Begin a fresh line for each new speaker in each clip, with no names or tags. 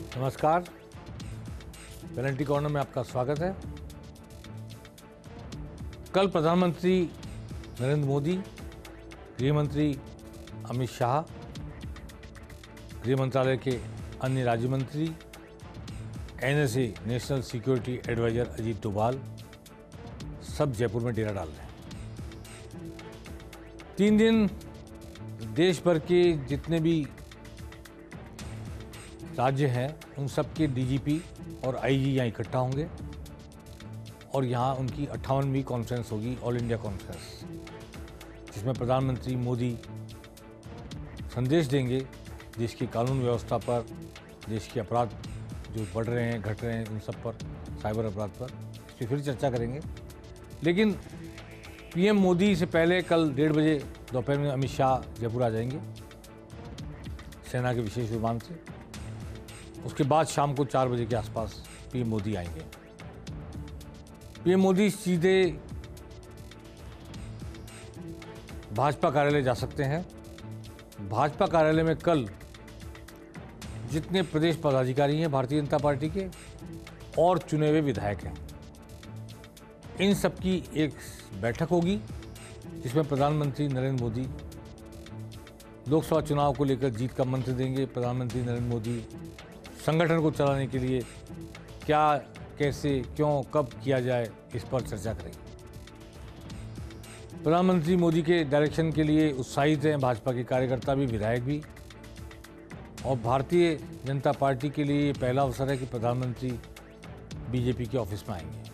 नमस्कार, penalty corner में आपका स्वागत है। कल प्रधानमंत्री नरेंद्र मोदी, गृह मंत्री अमित शाह, गृह मंत्रालय के अन्य राज्य मंत्री, NSA national security adviser Ajit Doval सब जयपुर में डेरा डाल रहे हैं। 3 दिन देश भर के जितने भी राज्य हैं उन सब के डीजीपी और आईजी यहाँ इकट्ठा होंगे और यहाँ उनकी 58वीं कॉन्फ्रेंस होगी, ऑल इंडिया कॉन्फ्रेंस, जिसमें प्रधानमंत्री मोदी संदेश देंगे देश की कानून व्यवस्था पर, देश के अपराध जो बढ़ रहे हैं, घट रहे हैं, उन सब पर, साइबर अपराध पर, इस पर फिर चर्चा करेंगे। लेकिन पीएम मोदी से पहले कल 1:30 बजे दोपहर में अमित शाह जयपुर आ जाएंगे सेना के विशेष विमान से। उसके बाद शाम को 4 बजे के आसपास पीएम मोदी आएंगे। पीएम मोदी सीधे भाजपा कार्यालय जा सकते हैं। भाजपा कार्यालय में कल जितने प्रदेश पदाधिकारी हैं भारतीय जनता पार्टी के और चुने हुए विधायक हैं, इन सबकी एक बैठक होगी जिसमें प्रधानमंत्री नरेंद्र मोदी लोकसभा चुनाव को लेकर जीत का मंत्र देंगे। प्रधानमंत्री नरेंद्र मोदी संगठन को चलाने के लिए क्या, कैसे, क्यों, कब किया जाए, इस पर चर्चा करेंगे। प्रधानमंत्री मोदी के डायरेक्शन के लिए उत्साहित हैं भाजपा के कार्यकर्ता भी, विधायक भी, और भारतीय जनता पार्टी के लिए ये पहला अवसर है कि प्रधानमंत्री बीजेपी के ऑफिस में आएंगे।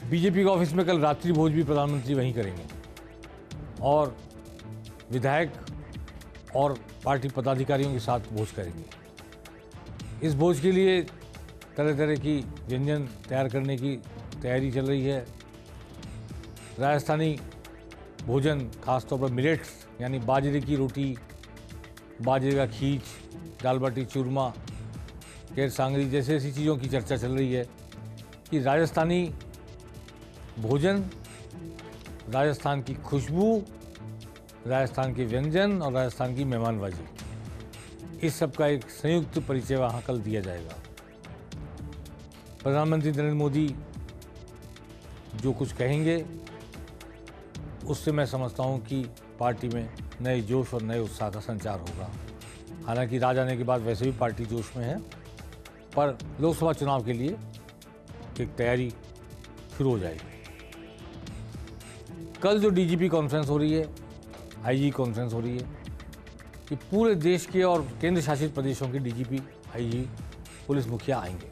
बीजेपी के ऑफिस में कल रात्रि भोज भी प्रधानमंत्री वहीं करेंगे और विधायक और पार्टी पदाधिकारियों के साथ भोज करेंगे। इस भोज के लिए तरह तरह की व्यंजन तैयार करने की तैयारी चल रही है। राजस्थानी भोजन, खासतौर पर मिलेट्स यानी बाजरे की रोटी, बाजरे का खींच, दाल बाटी चूरमा, केर सांगरी जैसे ऐसी चीज़ों की चर्चा चल रही है कि राजस्थानी भोजन, राजस्थान की खुशबू, राजस्थान के व्यंजन और राजस्थान की मेहमानबाजी, इस सब का एक संयुक्त परिचय वहाँ कल दिया जाएगा। प्रधानमंत्री नरेंद्र मोदी जो कुछ कहेंगे उससे मैं समझता हूँ कि पार्टी में नए जोश और नए उत्साह का संचार होगा। हालांकि राज आने के बाद वैसे भी पार्टी जोश में है, पर लोकसभा चुनाव के लिए एक तैयारी शुरू हो जाएगी। कल जो डीजीपी कॉन्फ्रेंस हो रही है, आईजी कॉन्फ्रेंस हो रही है कि पूरे देश के और केंद्र शासित प्रदेशों के डीजीपी, आईजी, पुलिस मुखिया आएंगे।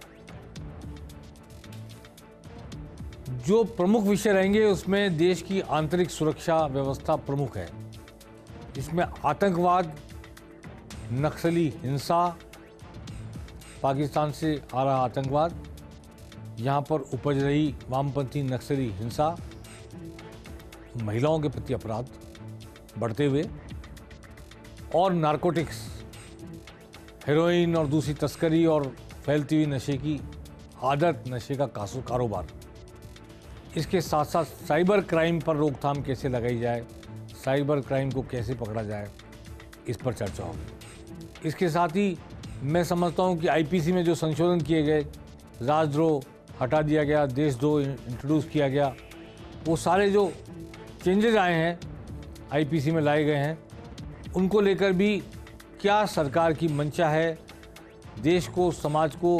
जो प्रमुख विषय रहेंगे उसमें देश की आंतरिक सुरक्षा व्यवस्था प्रमुख है। इसमें आतंकवाद, नक्सली हिंसा, पाकिस्तान से आ रहा आतंकवाद, यहाँ पर उपज रही वामपंथी नक्सली हिंसा, महिलाओं के प्रति अपराध बढ़ते हुए, और नारकोटिक्स, हेरोइन और दूसरी तस्करी और फैलती हुई नशे की आदत, नशे का कारोबार, इसके साथ साथ साइबर क्राइम पर रोकथाम कैसे लगाई जाए, साइबर क्राइम को कैसे पकड़ा जाए, इस पर चर्चा होगी। इसके साथ ही मैं समझता हूँ कि आईपीसी में जो संशोधन किए गए, राजद्रोह हटा दिया गया, देशद्रोह इंट्रोड्यूस किया गया, वो सारे जो चेंजेज आए हैं आईपीसी में लाए गए हैं, उनको लेकर भी क्या सरकार की मंशा है, देश को, समाज को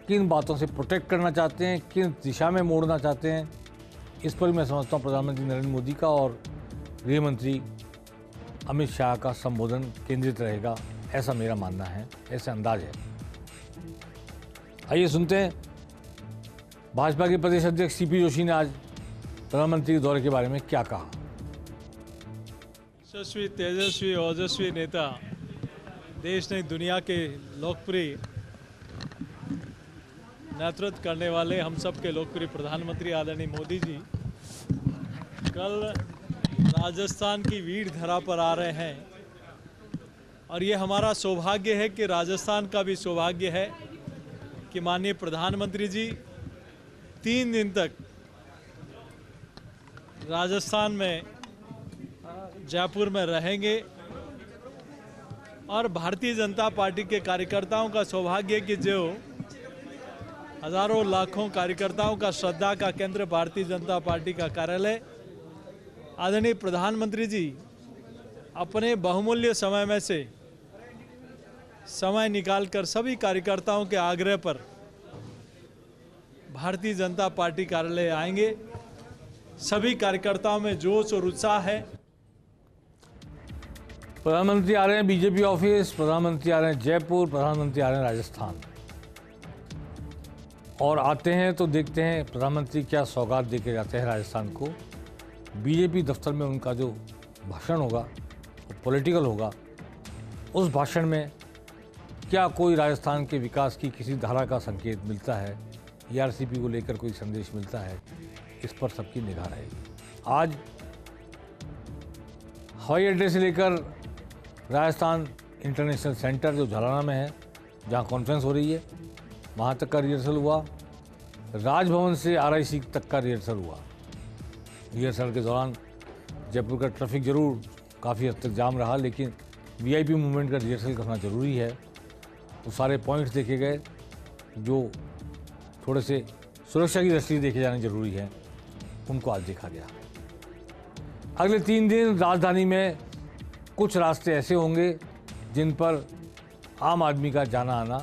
किन बातों से प्रोटेक्ट करना चाहते हैं, किन दिशा में मोड़ना चाहते हैं, इस पर मैं समझता हूँ प्रधानमंत्री नरेंद्र मोदी का और गृह मंत्री अमित शाह का संबोधन केंद्रित रहेगा, ऐसा मेरा मानना है, ऐसा अंदाज है। आइए सुनते हैं भाजपा के प्रदेश अध्यक्ष सीपी जोशी ने आज प्रधानमंत्री के दौरे के बारे में क्या कहा।
यशस्वी, तेजस्वी, ओजस्वी नेता, देश ने दुनिया के लोकप्रिय नेतृत्व करने वाले हम सब के लोकप्रिय प्रधानमंत्री आदरणीय मोदी जी कल राजस्थान की वीर धरा पर आ रहे हैं और ये हमारा सौभाग्य है कि राजस्थान का भी सौभाग्य है कि माननीय प्रधानमंत्री जी 3 दिन तक राजस्थान में जयपुर में रहेंगे और भारतीय जनता पार्टी के कार्यकर्ताओं का सौभाग्य कि जो हजारों लाखों कार्यकर्ताओं का श्रद्धा का केंद्र भारतीय जनता पार्टी का कार्यालय, आदरणीय प्रधानमंत्री जी अपने बहुमूल्य समय में से समय निकालकर सभी कार्यकर्ताओं के आग्रह पर भारतीय जनता पार्टी कार्यालय आएंगे। सभी कार्यकर्ताओं में जोश और उत्साह है।
प्रधानमंत्री आ रहे हैं बीजेपी ऑफिस, प्रधानमंत्री आ रहे हैं जयपुर, प्रधानमंत्री आ रहे हैं राजस्थान। और आते हैं तो देखते हैं प्रधानमंत्री क्या सौगात देके जाते हैं राजस्थान को। बीजेपी दफ्तर में उनका जो भाषण होगा वो पॉलिटिकल होगा। उस भाषण में क्या कोई राजस्थान के विकास की किसी धारा का संकेत मिलता है, ईआरसीपी को लेकर कोई संदेश मिलता है, इस पर सबकी निगाह रहेगी। आज हवाई अड्डे से लेकर राजस्थान इंटरनेशनल सेंटर जो झालाना में है, जहां कॉन्फ्रेंस हो रही है, वहां तक का रिहर्सल हुआ। राजभवन से आरआईसी तक का रिहर्सल हुआ। रिहर्सल के दौरान जयपुर का ट्रैफिक जरूर काफ़ी हद तक जाम रहा, लेकिन वीआईपी मूवमेंट का रिहर्सल करना ज़रूरी है। वो सारे पॉइंट्स देखे गए जो थोड़े से सुरक्षा की दृष्टि देखे जाने जरूरी है, उनको आज देखा गया। अगले 3 दिन राजधानी में कुछ रास्ते ऐसे होंगे जिन पर आम आदमी का जाना आना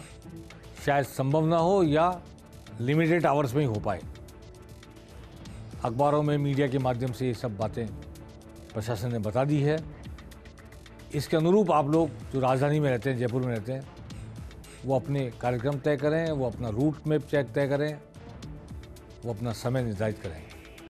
शायद संभव ना हो या लिमिटेड आवर्स में ही हो पाए। अखबारों में, मीडिया के माध्यम से ये सब बातें प्रशासन ने बता दी है। इसके अनुरूप आप लोग जो राजधानी में रहते हैं, जयपुर में रहते हैं, वो अपने कार्यक्रम तय करें, वो अपना रूट मैप तय करें, वो अपना समय निर्धारित करें।